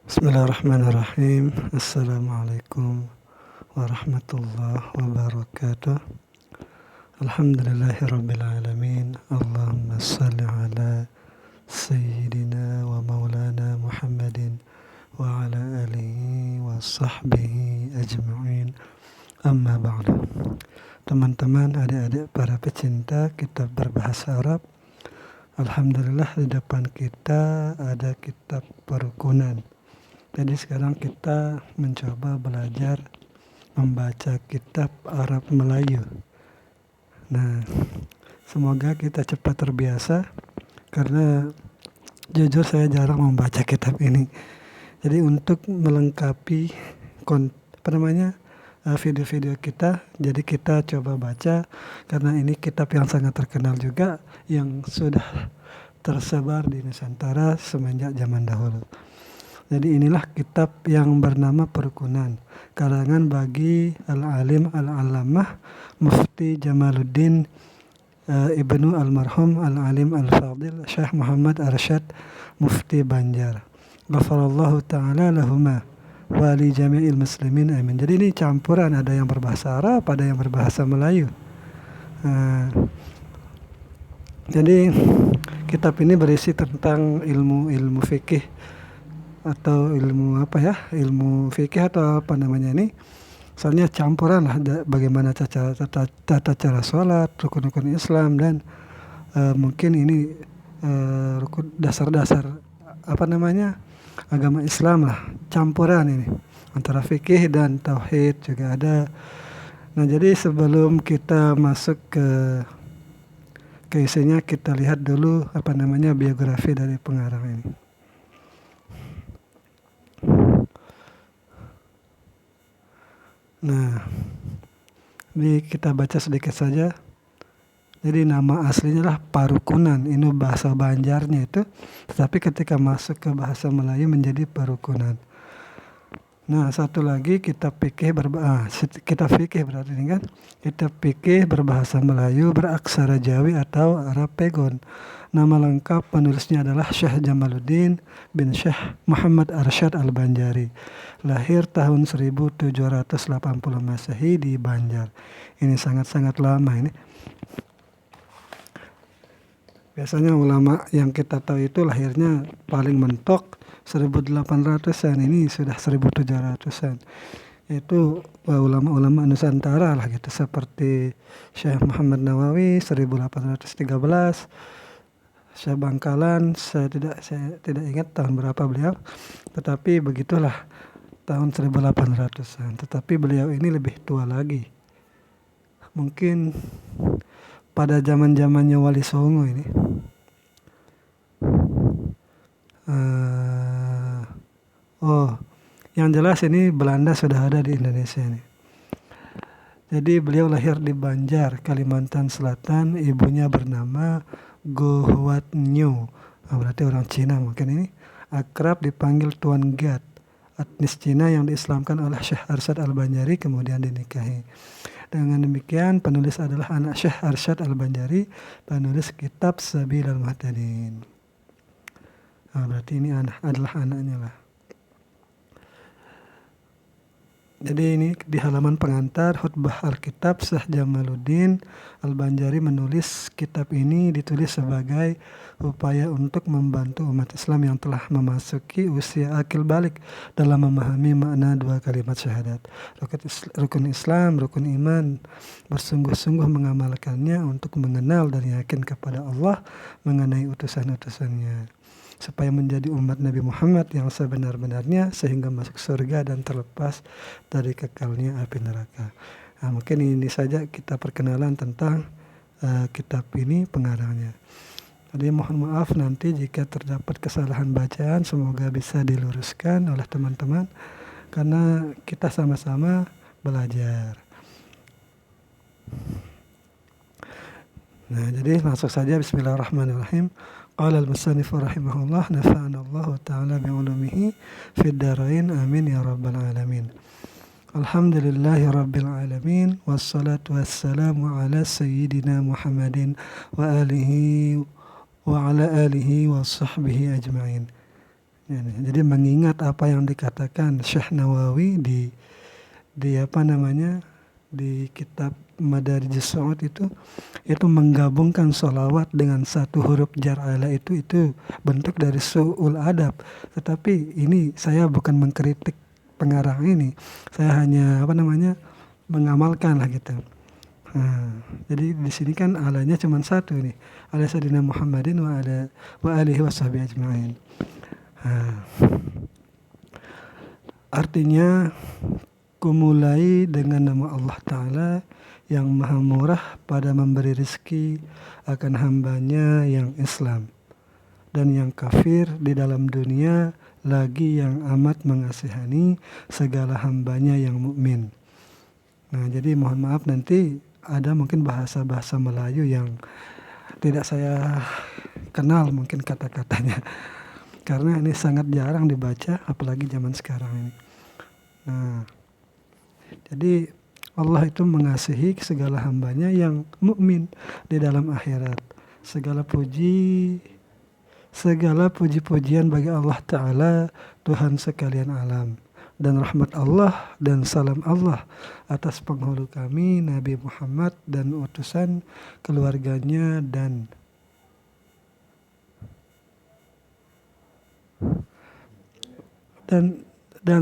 Bismillahirrahmanirrahim. Assalamualaikum warahmatullahi wabarakatuh. Alhamdulillahirabbil alamin. Allahumma shalli ala sayyidina wa maulana Muhammadin wa ala alihi wa sahbihi ajma'in. Amma ba'du. Teman-teman, adik-adik para pecinta kitab berbahasa Arab, alhamdulillah di depan kita ada kitab perukunan. Jadi sekarang kita mencoba belajar membaca kitab Arab Melayu. Nah, semoga kita cepat terbiasa karena jujur saya jarang membaca kitab ini. Jadi untuk melengkapi video-video kita, jadi kita coba baca karena ini kitab yang sangat terkenal juga yang sudah tersebar di Nusantara semenjak zaman dahulu. Jadi inilah kitab yang bernama Perukunan, karangan bagi Al-Alim Al-Allamah Mufti Jamaluddin Ibnu Almarhum Al-Alim Al-Fadil Syekh Muhammad Arsyad Mufti Banjar. Ghafarallahu ta'ala lahuma wa li jami'il muslimin, amin. Jadi ini campuran, ada yang berbahasa Arab, ada yang berbahasa Melayu. Jadi kitab ini berisi tentang ilmu fikih atau ilmu fikih atau ini. Soalnya campuran lah, bagaimana tata cara sholat, rukun-rukun Islam, dan mungkin ini dasar-dasar agama Islam lah, campuran ini antara fikih dan tauhid juga ada. Nah, jadi sebelum kita masuk ke isinya, kita lihat dulu biografi dari pengarang ini. Nah, ini kita baca sedikit saja. Jadi nama aslinya lah Parukunan, ini bahasa Banjarnya itu, tetapi ketika masuk ke bahasa Melayu menjadi Parukunan. Nah, satu lagi kitab fikih berarti ini kan, kitab fikih berbahasa Melayu beraksara Jawi atau Arab Pegon. Nama lengkap penulisnya adalah Syekh Jamaluddin bin Syekh Muhammad Arsyad Al-Banjari. Lahir tahun 1780 Masehi di Banjar. Ini sangat-sangat lama ini. Biasanya ulama yang kita tahu itu lahirnya paling mentok 1800-an, ini sudah 1700-an. Itu ulama-ulama Nusantara lah gitu, seperti Syekh Muhammad Nawawi 1813, Syekh Bangkalan, saya tidak ingat tahun berapa beliau, tetapi begitulah tahun 1800-an. Tetapi beliau ini lebih tua lagi. Mungkin pada zaman-zamannya Wali Songo ini. Yang jelas ini Belanda sudah ada di Indonesia ini. Jadi beliau lahir di Banjar, Kalimantan Selatan. Ibunya bernama Gohuat Nyo, berarti orang Cina mungkin ini. Akrab dipanggil Tuan Gat, etnis Cina yang diislamkan oleh Syekh Arsyad Al-Banjari kemudian dinikahi. Dengan demikian penulis adalah anak Syekh Arsyad Al-Banjari, penulis kitab Sabilul Muhtadin. Berarti ini adalah anaknya lah. Jadi ini di halaman pengantar khutbah Alkitab, Syekh Jamaluddin Al-Banjari menulis kitab ini ditulis sebagai upaya untuk membantu umat Islam yang telah memasuki usia akil balik dalam memahami makna dua kalimat syahadat, rukun Islam, rukun iman, bersungguh-sungguh mengamalkannya untuk mengenal dan yakin kepada Allah mengenai utusan-utusannya, supaya menjadi umat Nabi Muhammad yang sebenar-benarnya sehingga masuk surga dan terlepas dari kekalnya api neraka. Nah, mungkin ini saja kita perkenalan tentang kitab ini, pengarangnya. Jadi mohon maaf nanti jika terdapat kesalahan bacaan, semoga bisa diluruskan oleh teman-teman karena kita sama-sama belajar. Nah, jadi langsung saja, bismillahirrahmanirrahim. Qala al-musannif rahimahullah, nafa'ana Allah ta'ala bi'ulumihi fid darain, amin ya rabbal alamin. Alhamdulillahi rabbil alamin, wassalatu wassalamu ala sayyidina Muhammadin wa ala alihi wa sahbihi ajma'in. Ya, jadi mengingat apa yang dikatakan Syekh Nawawi di apa namanya di kitab Madarijus Su'ud itu menggabungkan sholawat dengan satu huruf jar ala itu bentuk dari su'ul adab. Tetapi ini saya bukan mengkritik pengarang ini, saya hanya apa namanya mengamalkan lah gitu. Nah, jadi di sini kan alanya cuma satu nih, ala sayyidina Muhammadin wa alihi washabihi ajma'in. Nah, artinya kumulai dengan nama Allah Ta'ala yang maha murah pada memberi rezeki akan hambanya yang Islam dan yang kafir di dalam dunia, lagi yang amat mengasihani segala hambanya yang mukmin. Nah, jadi mohon maaf nanti ada mungkin bahasa-bahasa Melayu yang tidak saya kenal mungkin kata-katanya karena ini sangat jarang dibaca apalagi zaman sekarang ini. Nah, jadi Allah itu mengasihi segala hambanya yang mukmin di dalam akhirat. Segala puji-pujian bagi Allah Ta'ala, Tuhan sekalian alam. Dan rahmat Allah dan salam Allah atas penghulu kami Nabi Muhammad dan utusan keluarganya dan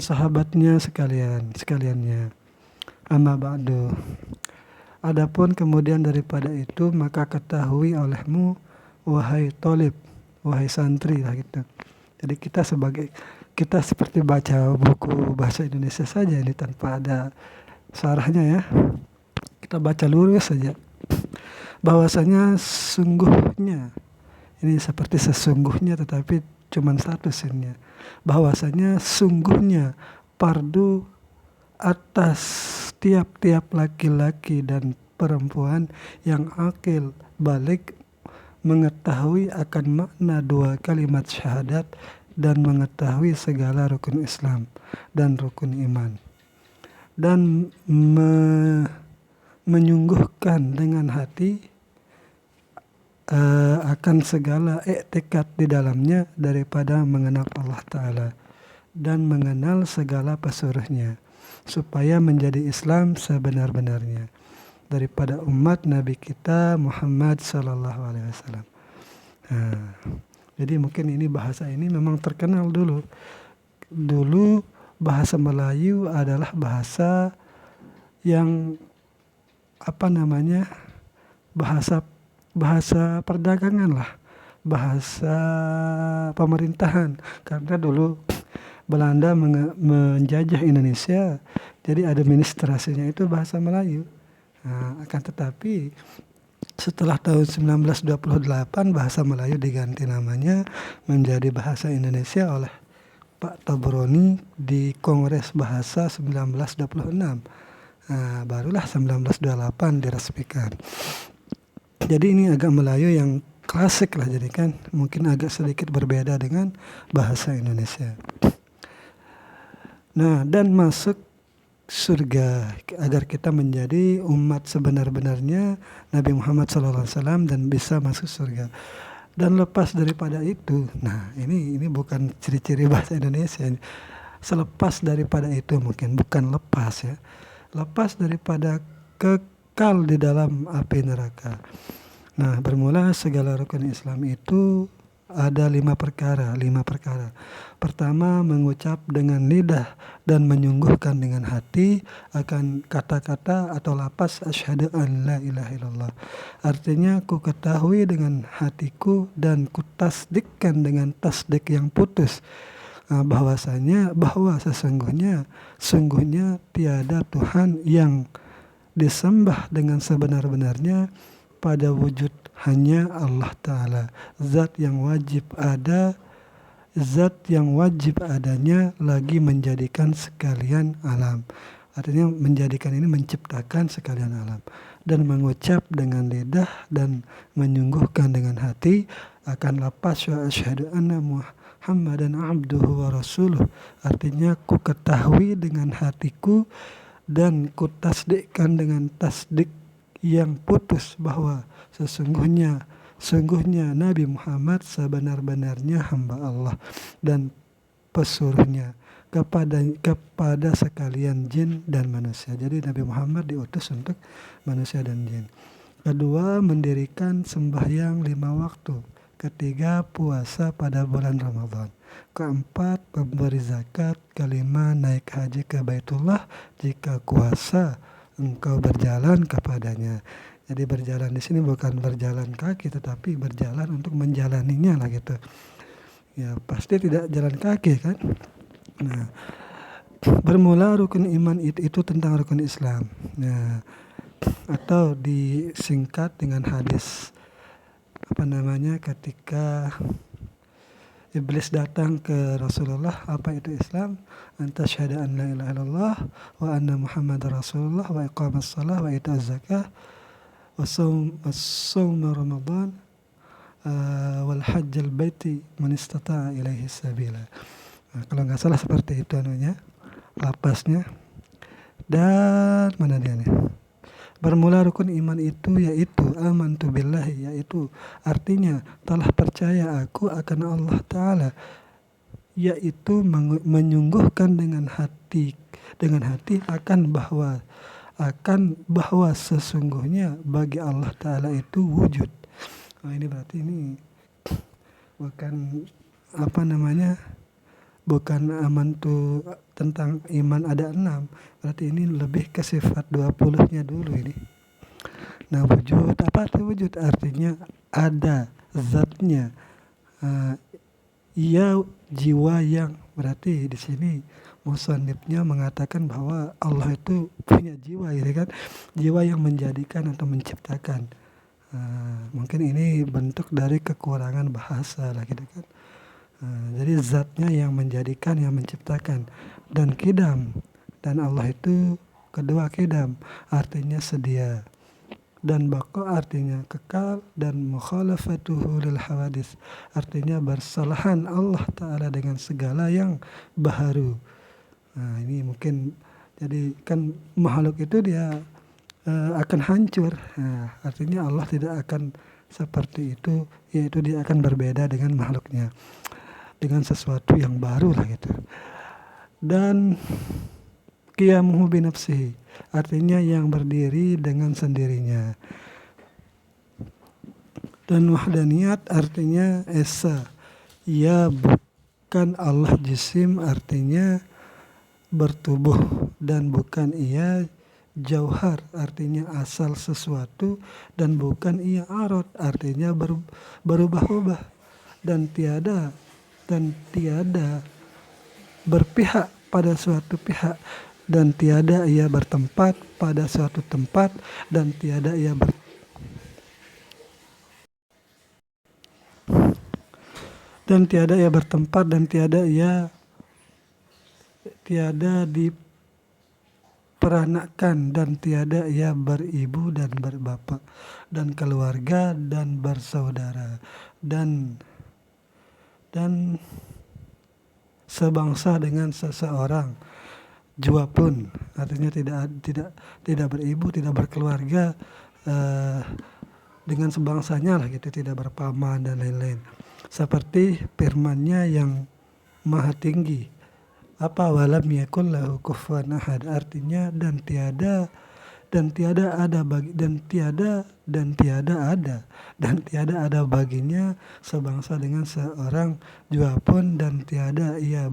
sahabatnya sekaliannya. Amma ba'du. Adapun kemudian daripada itu, maka ketahui olehmu wahai tolib, wahai santri lah gitu. Jadi kita seperti baca buku bahasa Indonesia saja ini tanpa ada sarahnya ya. Kita baca lurus saja. Bahwasanya sungguhnya, ini seperti sesungguhnya tetapi cuma satu sinnya. Bahwasanya sungguhnya fardu atas tiap-tiap laki-laki dan perempuan yang akil balik mengetahui akan makna dua kalimat syahadat dan mengetahui segala rukun Islam dan rukun iman dan menyungguhkan dengan hati akan segala i'tikad di dalamnya daripada mengenal Allah Ta'ala dan mengenal segala pesuruhnya supaya menjadi Islam sebenar-benarnya daripada umat Nabi kita Muhammad sallallahu alaihi wasallam. Jadi mungkin ini bahasa ini memang terkenal dulu. Dulu bahasa Melayu adalah bahasa yang bahasa perdagangan lah, bahasa pemerintahan. Karena dulu Belanda menjajah Indonesia, jadi administrasinya itu bahasa Melayu. Akan tetapi setelah tahun 1928 bahasa Melayu diganti namanya menjadi bahasa Indonesia oleh Pak Tabroni di Kongres Bahasa 1926. Barulah 1928 diresmikan. Jadi ini agak Melayu yang klasik lah, jadi kan mungkin agak sedikit berbeda dengan bahasa Indonesia. Nah, dan masuk surga agar kita menjadi umat sebenar-benarnya Nabi Muhammad SAW dan bisa masuk surga. Dan lepas daripada itu, nah ini bukan ciri-ciri bahasa Indonesia. Selepas daripada itu mungkin bukan lepas ya. Lepas daripada kekal di dalam api neraka. Nah, bermula segala rukun Islam itu ada 5 perkara. Pertama, mengucap dengan lidah dan menyungguhkan dengan hati akan kata-kata atau lafaz asyhadu an la ilaha illallah. Artinya ku ketahui dengan hatiku dan ku tasdikkan dengan tasdik yang putus bahwa sesungguhnya tiada Tuhan yang disembah dengan sebenar-benarnya pada wujud hanya Allah Ta'ala, zat yang wajib adanya lagi menjadikan sekalian alam. Artinya menjadikan ini menciptakan sekalian alam. Dan mengucap dengan lidah dan menyungguhkan dengan hati akan lafaz wa asyhadu anna Muhammadan abduhu wa rasuluh. Artinya ku ketahui dengan hatiku dan ku tasdikkan dengan tasdik yang putus bahwa sesungguhnya Nabi Muhammad sebenar-benarnya hamba Allah dan pesuruhnya kepada sekalian jin dan manusia. Jadi Nabi Muhammad diutus untuk manusia dan jin. Kedua, mendirikan sembahyang 5 waktu. Ketiga, puasa pada bulan Ramadan. Keempat, memberi zakat. Kelima, naik haji ke Baitullah jika kuasa engkau berjalan kepadanya. Jadi berjalan di sini bukan berjalan kaki, tetapi berjalan untuk menjalaninya lah gitu. Ya pasti tidak jalan kaki kan. Nah, bermula rukun iman itu tentang rukun Islam. Nah, atau disingkat dengan hadis ketika Iblis datang ke Rasulullah, apa itu Islam? Anta syahada an la ilaha illallah wa anna Muhammadar Rasulullah wa iqamas salah wa ita'az zakah wa shaum Ramadan wal hajjal baiti man istata'a ilaihi sabila. Nah, kalau nggak salah seperti itu lapasnya. Dan mana dia nih? Bermula rukun iman itu yaitu amantu billahi, yaitu artinya telah percaya aku akan Allah Ta'ala, yaitu menyungguhkan dengan hati akan bahwa sesungguhnya bagi Allah Ta'ala itu wujud. Nah, ini berarti ini bukan bukan amantu tentang iman ada 6, berarti ini lebih ke sifat 20-nya dulu ini. Nah, wujud, apa arti wujud? Artinya ada zatnya, ia jiwa yang, berarti di sini musannifnya mengatakan bahwa Allah itu punya jiwa, gitu kan, jiwa yang menjadikan atau menciptakan. Mungkin ini bentuk dari kekurangan bahasa lah, gitu kan. Jadi zatnya yang menjadikan, yang menciptakan. Dan qidam, dan Allah itu kedua qidam, artinya sedia. Dan baqa artinya kekal. Dan mukhalafatuhu lil hawadis, artinya bersalahan Allah Ta'ala dengan segala yang baharu. Nah, ini mungkin, jadi kan makhluk itu dia akan hancur. Nah, artinya Allah tidak akan seperti itu, yaitu dia akan berbeda dengan makhluknya, dengan sesuatu yang baru lah gitu. Dan qiyamuhu binafsihi, artinya yang berdiri dengan sendirinya. Dan wahdaniyat artinya esa, ia bukan Allah jisim, artinya bertubuh, dan bukan ia jauhar, artinya asal sesuatu, dan bukan ia arad, artinya berubah-ubah, dan tiada berpihak pada suatu pihak, dan tiada ia bertempat pada suatu tempat, dan tiada ia bertempat, dan tiada diperanakan, dan tiada ia beribu dan berbapak, dan keluarga, dan bersaudara, dan sebangsa dengan seseorang jua pun, artinya tidak beribu, tidak berkeluarga dengan sebangsanya lah gitu, tidak berpaman dan lain-lain. Seperti firman-Nya yang maha tinggi, apa walam yakul lahu kufuwan ahad, artinya dan tiada ada baginya sebangsa dengan seorang jua pun, dan tiada ia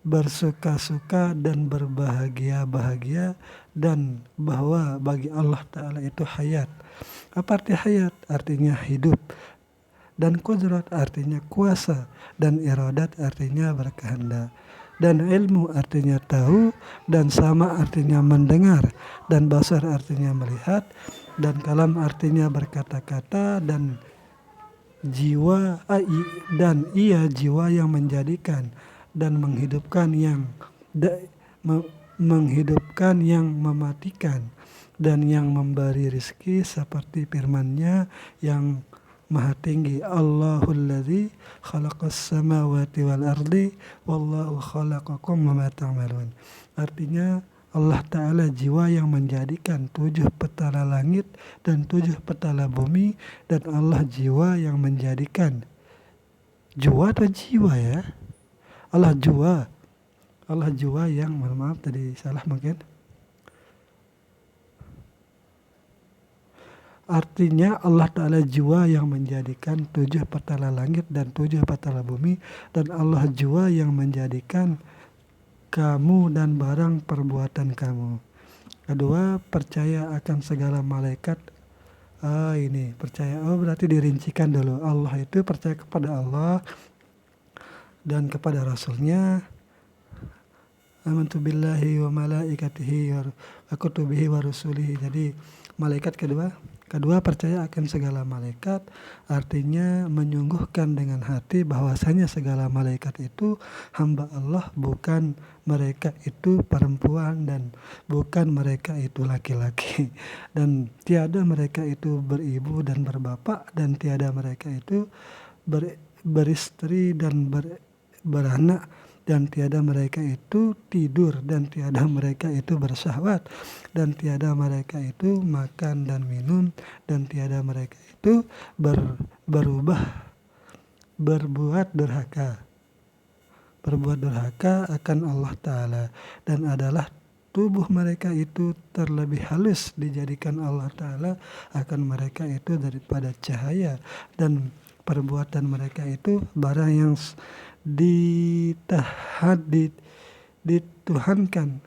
bersuka-suka dan berbahagia, dan bahwa bagi Allah Ta'ala itu hayat. Apa arti hayat? Artinya hidup. Dan qudrat artinya kuasa, dan iradat artinya berkehendak. Dan ilmu artinya tahu, dan sama artinya mendengar, dan basar artinya melihat, dan kalam artinya berkata-kata, dan ia jiwa yang menjadikan dan menghidupkan yang mematikan, dan yang memberi rizki, seperti firman-Nya yang maha tinggi, Allahul ladzi khalaqas samawati wal ardi wallahu khalaqakum wa ma ta'malun. Artinya Allah Ta'ala jiwa yang menjadikan 7 petala langit dan 7 petala bumi, dan Allah jiwa yang menjadikan jiwa atau jiwa ya, Allah jua. Allah jua yang, mohon maaf tadi salah mungkin. Artinya Allah Ta'ala jua yang menjadikan 7 petala langit dan 7 petala bumi. Dan Allah jua yang menjadikan kamu dan barang perbuatan kamu. Kedua, percaya akan segala malaikat. Ini percaya, berarti dirincikan dulu. Allah itu percaya kepada Allah dan kepada Rasulnya. Amantu billahi wa malaikatihi wa kutubihi wa rusulihi. Jadi malaikat kedua percaya akan segala malaikat, artinya menyungguhkan dengan hati bahwasanya segala malaikat itu hamba Allah, bukan mereka itu perempuan dan bukan mereka itu laki-laki, dan tiada mereka itu beribu dan berbapak, dan tiada mereka itu beristri dan beranak, dan tiada mereka itu tidur, dan tiada mereka itu bersyahwat, dan tiada mereka itu makan dan minum, dan tiada mereka itu berbuat durhaka akan Allah Ta'ala, dan adalah tubuh mereka itu terlebih halus dijadikan Allah Ta'ala akan mereka itu daripada cahaya, dan perbuatan mereka itu barang yang dituhankan,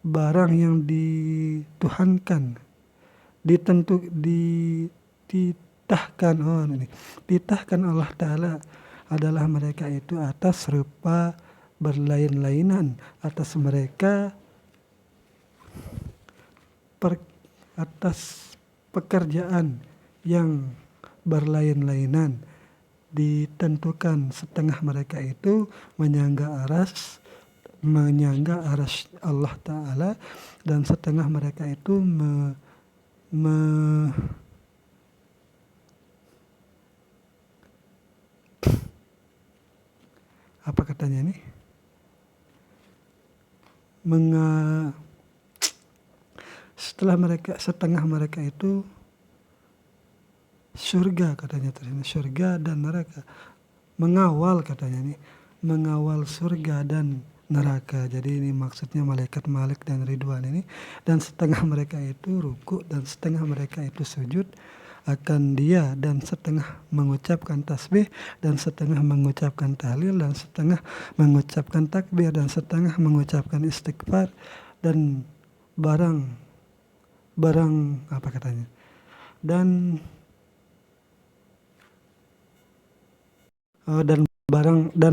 barang yang dituhankan, dititahkan Allah Ta'ala adalah mereka itu atas rupa berlain-lainan, atas mereka atas pekerjaan yang berlain-lainan, ditentukan setengah mereka itu menyangga aras Allah Ta'ala, dan setengah mereka itu apa katanya ini, setengah mereka itu surga, katanya terima surga dan neraka, mengawal katanya nih, mengawal surga dan neraka. Jadi ini maksudnya malaikat Malik dan Ridwan ini. Dan setengah mereka itu ruku, dan setengah mereka itu sujud akan dia, dan setengah mengucapkan tasbih, dan setengah mengucapkan tahlil, dan setengah mengucapkan takbir, dan setengah mengucapkan istighfar, dan barang apa katanya, dan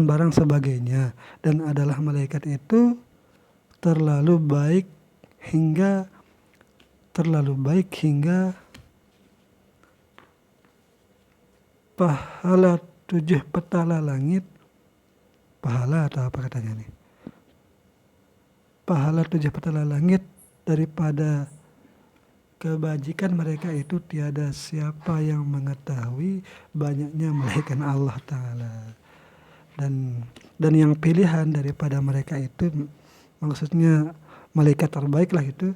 barang sebagainya. Dan adalah malaikat itu terlalu baik hingga pahala 7 petala langit, pahala atau apa katanya nih, pahala 7 petala langit daripada kebajikan mereka itu tiada siapa yang mengetahui banyaknya malaikat Allah Ta'ala. Dan yang pilihan daripada mereka itu, maksudnya malaikat terbaik lah itu,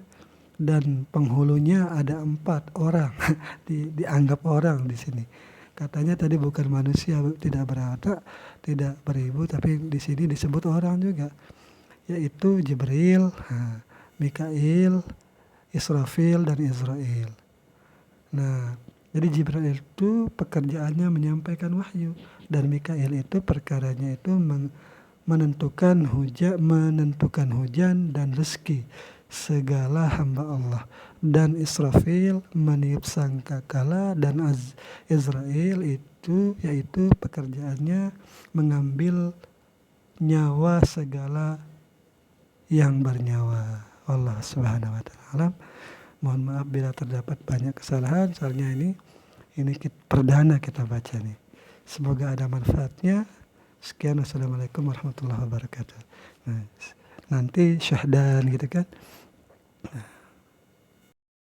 dan penghulunya ada 4 orang dianggap orang di sini. Katanya tadi bukan manusia, tidak beranak, tidak beribu, tapi di sini disebut orang juga, yaitu Jibril, Mikail, Israfil, dan Israel. Nah, jadi Jibril itu pekerjaannya menyampaikan wahyu, dan Mikail itu perkaranya itu menentukan hujan dan rezeki segala hamba Allah, dan Israfil meniup sangkakala, dan Israel itu yaitu pekerjaannya mengambil nyawa segala yang bernyawa. Allah Subhanahu wa Ta'ala. Mohon maaf bila terdapat banyak kesalahan, soalnya ini perdana kita baca nih. Semoga ada manfaatnya. Sekian, wassalamualaikum warahmatullahi wabarakatuh. Nah, nanti syahdan gitu kan. Nah.